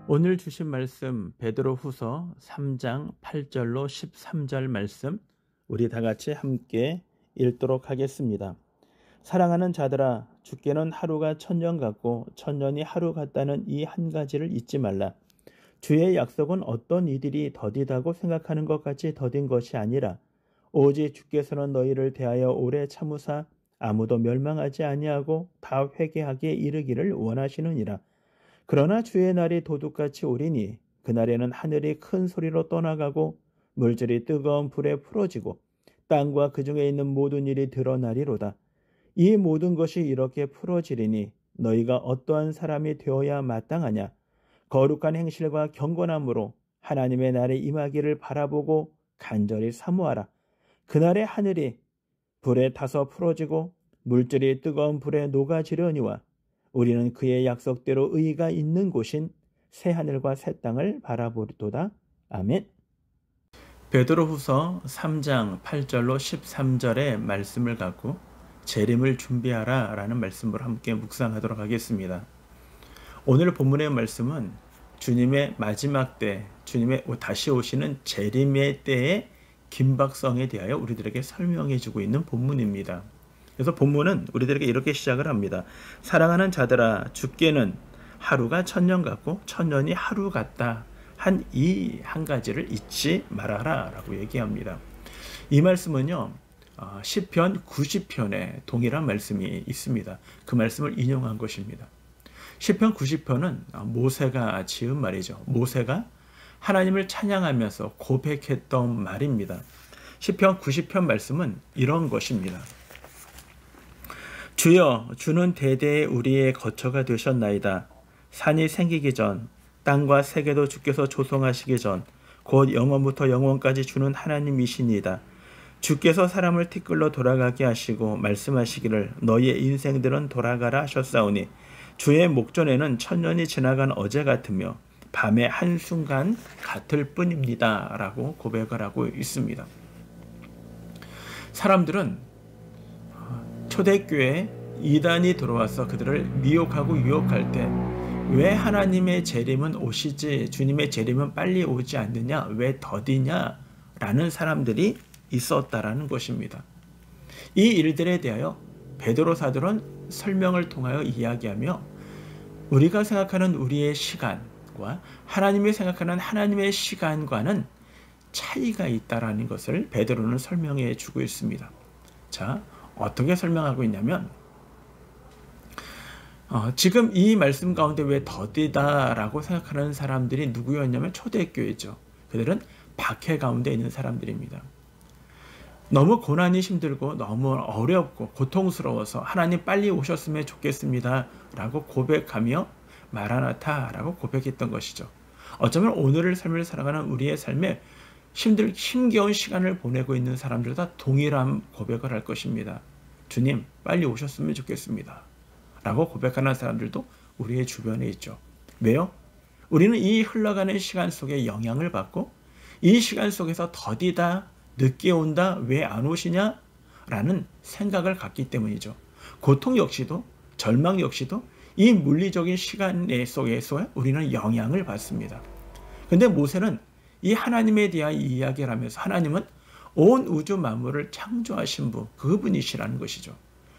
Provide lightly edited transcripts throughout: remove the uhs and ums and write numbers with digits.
오늘 주신 말씀 베드로후서 3장 8절로 13절 말씀 우리 다 같이 함께 읽도록 하겠습니다. 사랑하는 자들아, 주께는 하루가 천년 같고 천년이 하루 같다는 이 한 가지를 잊지 말라. 주의 약속은 어떤 이들이 더디다고 생각하는 것 같이 더딘 것이 아니라 오직 주께서는 너희를 대하여 오래 참으사 아무도 멸망하지 아니하고 다 회개하기에 이르기를 원하시느니라. 그러나 주의 날이 도둑같이 오리니 그날에는 하늘이 큰 소리로 떠나가고 물질이 뜨거운 불에 풀어지고 땅과 그 중에 있는 모든 일이 드러나리로다. 이 모든 것이 이렇게 풀어지리니 너희가 어떠한 사람이 되어야 마땅하냐? 거룩한 행실과 경건함으로 하나님의 날에 임하기를 바라보고 간절히 사모하라. 그날에 하늘이 불에 타서 풀어지고 물질이 뜨거운 불에 녹아지려니와 우리는 그의 약속대로 의가 있는 곳인 새 하늘과 새 땅을 바라보리도다. 아멘. 베드로후서 3장 8절로 13절의 말씀을 갖고 재림을 준비하라 라는 말씀을 함께 묵상하도록 하겠습니다. 오늘 본문의 말씀은 주님의 마지막 때, 주님의 다시 오시는 재림의 때의 긴박성에 대하여 우리들에게 설명해 주고 있는 본문입니다. 그래서 본문은 우리들에게 이렇게 시작을 합니다. 사랑하는 자들아, 주께는 하루가 천년 같고 천년이 하루 같다 한 이 한 가지를 잊지 말아라 라고 얘기합니다. 이 말씀은요, 시편 90편에 동일한 말씀이 있습니다. 그 말씀을 인용한 것입니다. 시편 90편은 모세가 지은 말이죠. 모세가 하나님을 찬양하면서 고백했던 말입니다. 시편 90편 말씀은 이런 것입니다. 주여, 주는 대대에 우리의 거처가 되셨나이다. 산이 생기기 전, 땅과 세계도 주께서 조성하시기 전, 곧 영원부터 영원까지 주는 하나님이시니이다. 주께서 사람을 티끌로 돌아가게 하시고 말씀하시기를 너희의 인생들은 돌아가라 하셨사오니 주의 목전에는 천년이 지나간 어제 같으며 밤의 한순간 같을 뿐입니다 라고 고백을 하고 있습니다. 사람들은 초대교회 이단이 들어와서 그들을 미혹하고 유혹할 때 왜 하나님의 재림은 오시지, 주님의 재림은 빨리 오지 않느냐, 왜 더디냐 라는 사람들이 있었다라는 것입니다. 이 일들에 대하여 베드로 사도는 설명을 통하여 이야기하며 우리가 생각하는 우리의 시간과 하나님이 생각하는 하나님의 시간과는 차이가 있다라는 것을 베드로는 설명해 주고 있습니다. 자, 어떻게 설명하고 있냐면 지금 이 말씀 가운데 왜 더디다라고 생각하는 사람들이 누구였냐면 초대교회죠. 그들은 박해 가운데 있는 사람들입니다. 너무 고난이 힘들고 너무 어렵고 고통스러워서 하나님 빨리 오셨으면 좋겠습니다 라고 고백하며 마라나타라고 고백했던 것이죠. 어쩌면 오늘의 삶을 살아가는 우리의 삶에 힘겨운 시간을 보내고 있는 사람들과 동일한 고백을 할 것입니다. 주님, 빨리 오셨으면 좋겠습니다 라고 고백하는 사람들도 우리의 주변에 있죠. 왜요? 우리는 이 흘러가는 시간 속에 영향을 받고 이 시간 속에서 더디다, 늦게 온다, 왜 안 오시냐? 라는 생각을 갖기 때문이죠. 고통 역시도, 절망 역시도 이 물리적인 시간 속에서 우리는 영향을 받습니다. 근데 모세는 이 하나님에 대한 이야기를 하면서 하나님은 온 우주 만물을 창조하신 분, 그분이시라는 것이죠.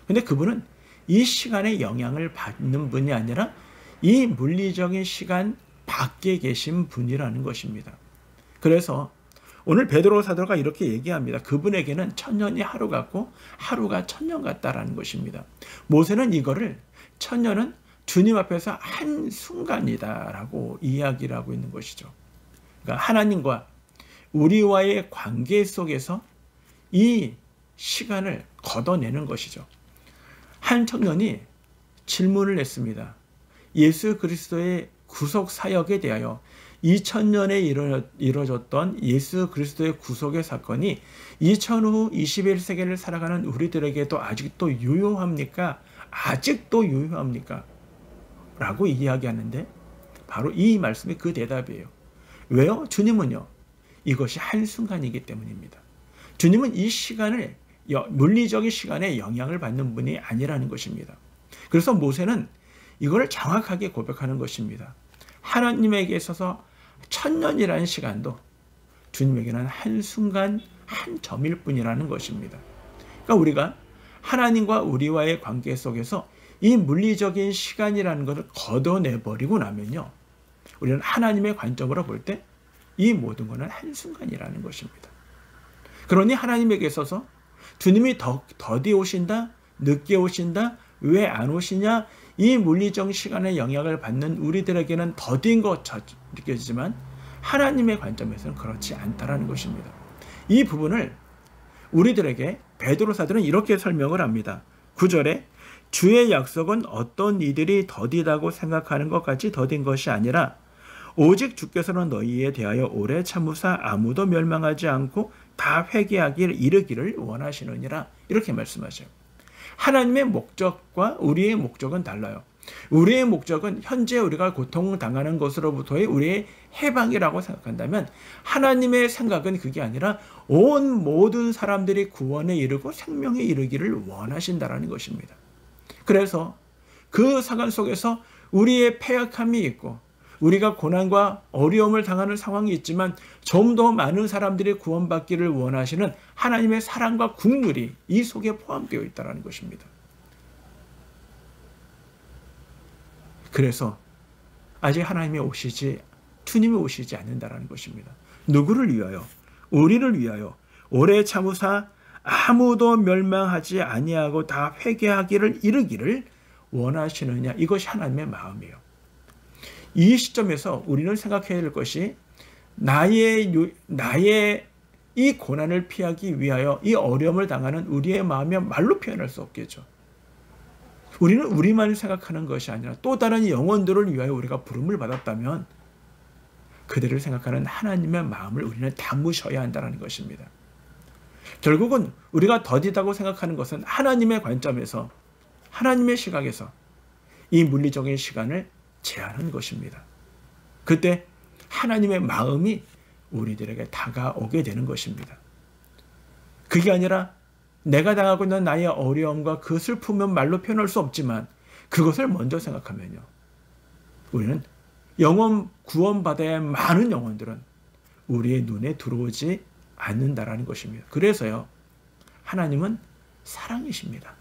근데 그분은 이 시간에 영향을 받는 분이 아니라 이 물리적인 시간 밖에 계신 분이라는 것입니다. 그래서 오늘 베드로 사도가 이렇게 얘기합니다. 그분에게는 천년이 하루 같고 하루가 천년 같다라는 것입니다. 모세는 이거를 천년은 주님 앞에서 한 순간이다라고 이야기를 하고 있는 것이죠. 그러니까 하나님과 우리와의 관계 속에서 이 시간을 걷어내는 것이죠. 한 청년이 질문을 했습니다. 예수 그리스도의 구속 사역에 대하여 2000년에 이루어졌던 예수 그리스도의 구속의 사건이 2000 후 21세기를 살아가는 우리들에게도 아직도 유효합니까? 아직도 유효합니까? 라고 이야기하는데 바로 이 말씀이 그 대답이에요. 왜요? 주님은요, 이것이 한순간이기 때문입니다. 주님은 이 시간을 물리적인 시간에 영향을 받는 분이 아니라는 것입니다. 그래서 모세는 이걸 정확하게 고백하는 것입니다. 하나님에게 있어서 천년이라는 시간도 주님에게는 한순간 한 점일 뿐이라는 것입니다. 그러니까 우리가 하나님과 우리와의 관계 속에서 이 물리적인 시간이라는 것을 걷어내버리고 나면요, 우리는 하나님의 관점으로 볼 때 이 모든 것은 한순간이라는 것입니다. 그러니 하나님에게 있어서 주님이 더디 오신다, 늦게 오신다, 왜 안 오시냐, 이 물리적 시간의 영향을 받는 우리들에게는 더딘 것처럼 느껴지지만 하나님의 관점에서는 그렇지 않다라는 것입니다. 이 부분을 우리들에게 베드로 사도는 이렇게 설명을 합니다. 9절에 주의 약속은 어떤 이들이 더디다고 생각하는 것까지 더딘 것이 아니라 오직 주께서는 너희에 대하여 오래 참으사 아무도 멸망하지 않고 다 회개하기를 이르기를 원하시느니라, 이렇게 말씀하셔요. 하나님의 목적과 우리의 목적은 달라요. 우리의 목적은 현재 우리가 고통당하는 것으로부터의 우리의 해방이라고 생각한다면 하나님의 생각은 그게 아니라 온 모든 사람들이 구원에 이르고 생명에 이르기를 원하신다라는 것입니다. 그래서 그 사관 속에서 우리의 패역함이 있고 우리가 고난과 어려움을 당하는 상황이 있지만 좀 더 많은 사람들이 구원받기를 원하시는 하나님의 사랑과 긍휼이 이 속에 포함되어 있다는 것입니다. 그래서 아직 주님이 오시지 않는다는 것입니다. 누구를 위하여? 우리를 위하여 오래 참으사 아무도 멸망하지 아니하고 다 회개하기를 이르기를 원하시느냐, 이것이 하나님의 마음이에요. 이 시점에서 우리는 생각해야 될 것이 나의 이 고난을 피하기 위하여 이 어려움을 당하는 우리의 마음이 말로 표현할 수 없겠죠. 우리는 우리만 생각하는 것이 아니라 또 다른 영혼들을 위하여 우리가 부름을 받았다면 그들을 생각하는 하나님의 마음을 우리는 담으셔야 한다는 것입니다. 결국은 우리가 더디다고 생각하는 것은 하나님의 관점에서, 하나님의 시각에서 이 물리적인 시간을 제한한 것입니다. 그때 하나님의 마음이 우리들에게 다가오게 되는 것입니다. 그게 아니라 내가 당하고 있는 나의 어려움과 그 슬픔은 말로 표현할 수 없지만 그것을 먼저 생각하면요, 우리는 영원 구원받아야 할 많은 영혼들은 우리의 눈에 들어오지 않는다라는 것입니다. 그래서요, 하나님은 사랑이십니다.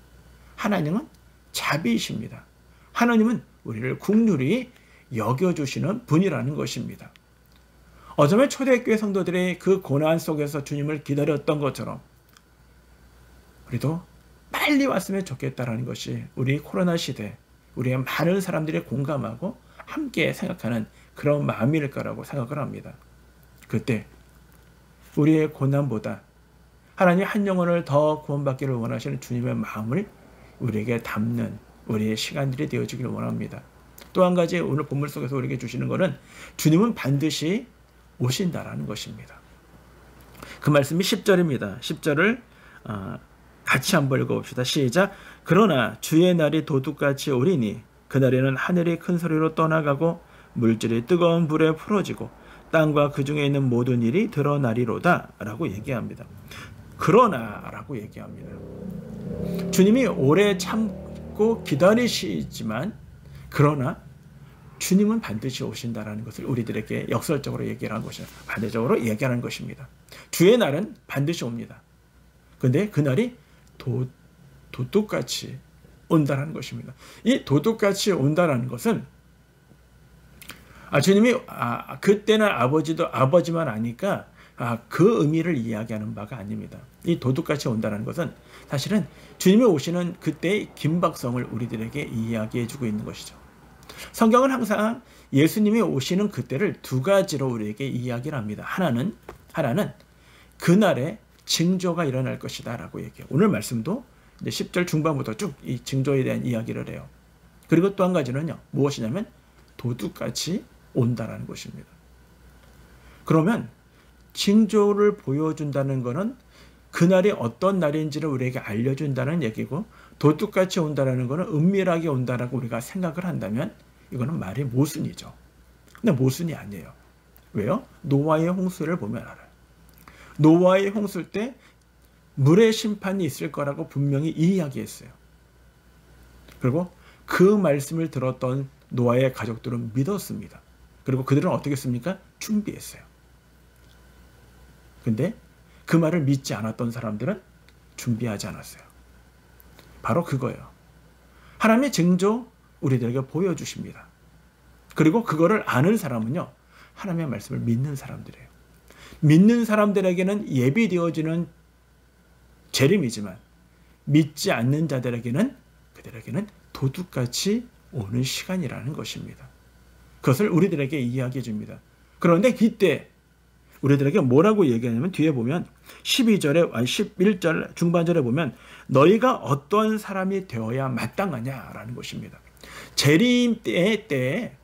하나님은 자비이십니다. 하나님은 우리를 긍휼히 여겨주시는 분이라는 것입니다. 어쩌면 초대교회 성도들이 그 고난 속에서 주님을 기다렸던 것처럼 우리도 빨리 왔으면 좋겠다라는 것이 우리 코로나 시대, 우리의 많은 사람들이 공감하고 함께 생각하는 그런 마음일 거라고 생각을 합니다. 그때 우리의 고난보다 하나님 한 영혼을 더 구원받기를 원하시는 주님의 마음을 우리에게 담는 우리의 시간들이 되어지기를 원합니다. 또 한 가지 오늘 본문 속에서 우리에게 주시는 것은 주님은 반드시 오신다라는 것입니다. 그 말씀이 10절입니다. 10절을 같이 한번 읽어봅시다. 시작. 그러나 주의 날이 도둑같이 오리니 그날에는 하늘이 큰 소리로 떠나가고 물질이 뜨거운 불에 풀어지고 땅과 그 중에 있는 모든 일이 드러나리로다 라고 얘기합니다. 그러나 라고 얘기합니다. 주님이 오래 참고 기다리시지만 그러나 주님은 반드시 오신다라는 것을 우리들에게 역설적으로 얘기하는 것이죠. 반대적으로 얘기하는 것입니다. 주의 날은 반드시 옵니다. 근데 그날이 도둑같이 온다는 것입니다. 이 도둑같이 온다는 것은 주님이 그때는 아버지만 아니까 그 의미를 이야기하는 바가 아닙니다. 이 도둑같이 온다는 것은 사실은 주님이 오시는 그때의 긴박성을 우리들에게 이야기해주고 있는 것이죠. 성경은 항상 예수님이 오시는 그때를 두 가지로 우리에게 이야기를 합니다. 하나는 그날에 징조가 일어날 것이다 라고 얘기해요. 오늘 말씀도 이제 10절 중반부터 쭉 이 징조에 대한 이야기를 해요. 그리고 또 한 가지는요, 무엇이냐면 도둑같이 온다라는 것입니다. 그러면 징조를 보여준다는 것은 그날이 어떤 날인지를 우리에게 알려준다는 얘기고, 도둑같이 온다는 것은 은밀하게 온다라고 우리가 생각을 한다면 이거는 말이 모순이죠. 근데 모순이 아니에요. 왜요? 노아의 홍수를 보면 알아요. 노아의 홍수 때 물의 심판이 있을 거라고 분명히 이야기했어요. 그리고 그 말씀을 들었던 노아의 가족들은 믿었습니다. 그리고 그들은 어떻게 했습니까? 준비했어요. 근데 그 말을 믿지 않았던 사람들은 준비하지 않았어요. 바로 그거예요. 하나님의 징조 우리들에게 보여주십니다. 그리고 그거를 아는 사람은요, 하나님의 말씀을 믿는 사람들이에요. 믿는 사람들에게는 예비되어지는 재림이지만 믿지 않는 자들에게는 그들에게는 도둑같이 오는 시간이라는 것입니다. 그것을 우리들에게 이야기해 줍니다. 그런데 이때 우리들에게 뭐라고 얘기하냐면 뒤에 보면 12절에 11절 중반절에 보면 너희가 어떤 사람이 되어야 마땅하냐라는 것입니다. 재림 때에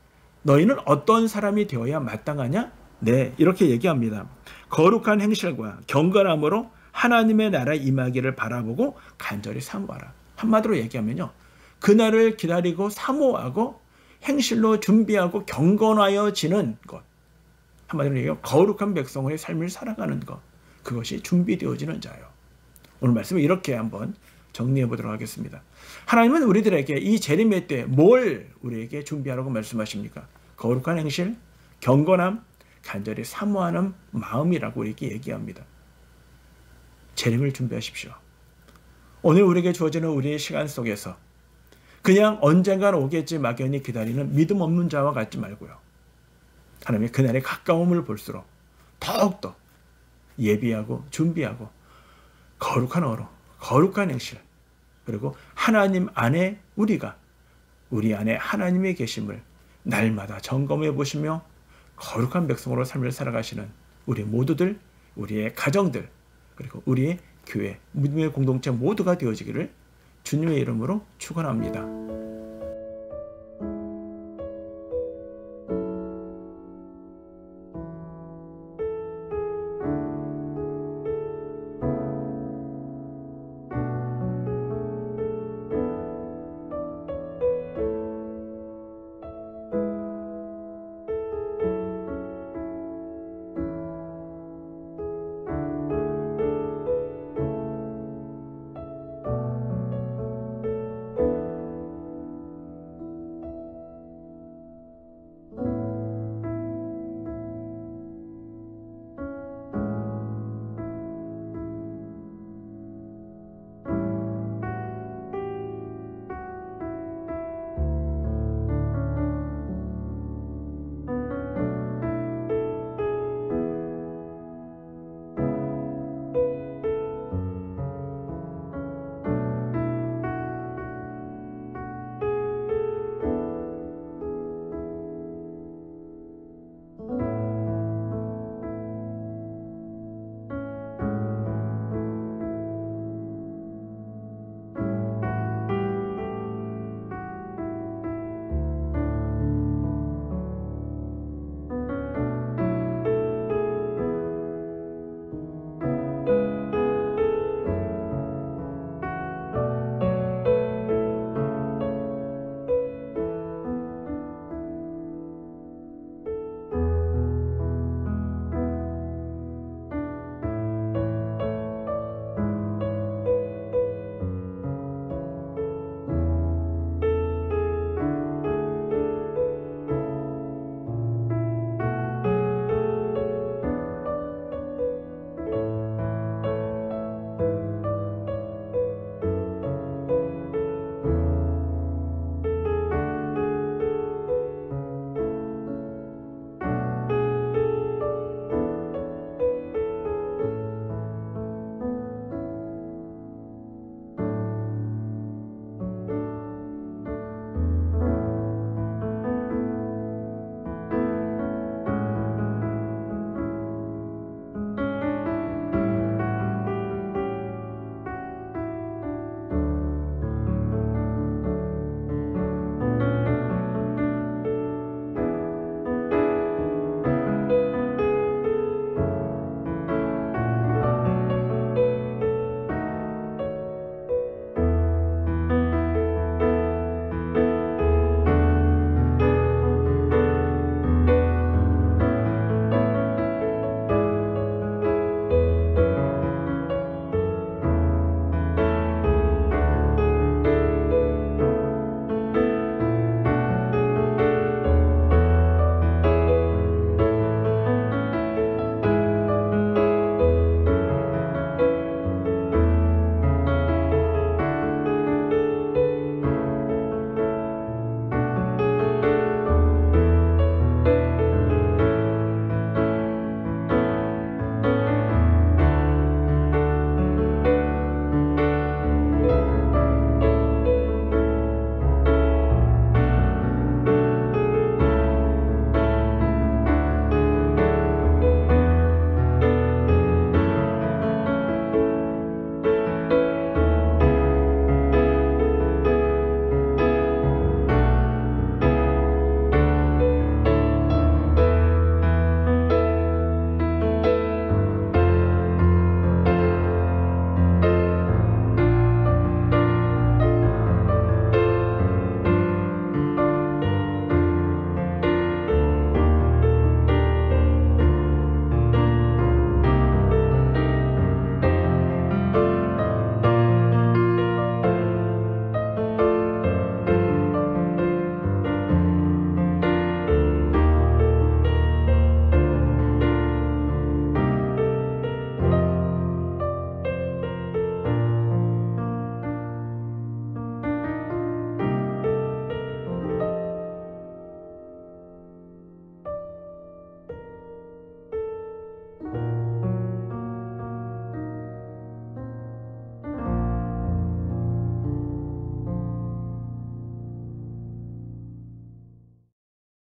너희는 어떤 사람이 되어야 마땅하냐? 네, 이렇게 얘기합니다. 거룩한 행실과 경건함으로 하나님의 나라에 임하기를 바라보고 간절히 사모하라. 한마디로 얘기하면요, 그날을 기다리고 사모하고 행실로 준비하고 경건하여지는 것, 한마디로 얘기하면 거룩한 백성의 삶을 살아가는 것, 그것이 준비되어지는 자예요. 오늘 말씀을 이렇게 한번 정리해 보도록 하겠습니다. 하나님은 우리들에게 이 재림의 때 뭘 우리에게 준비하라고 말씀하십니까? 거룩한 행실, 경건함, 간절히 사모하는 마음이라고 우리에게 얘기합니다. 재림을 준비하십시오. 오늘 우리에게 주어지는 우리의 시간 속에서 그냥 언젠간 오겠지 막연히 기다리는 믿음 없는 자와 같지 말고요. 하나님의 그날의 가까움을 볼수록 더욱더 예비하고 준비하고 거룩한 어로, 거룩한 행실, 그리고 하나님 안에 우리 안에 하나님의 계심을 날마다 점검해 보시며 거룩한 백성으로 삶을 살아가시는 우리 모두들, 우리의 가정들, 그리고 우리의 교회, 믿음의 공동체 모두가 되어지기를 주님의 이름으로 축원합니다.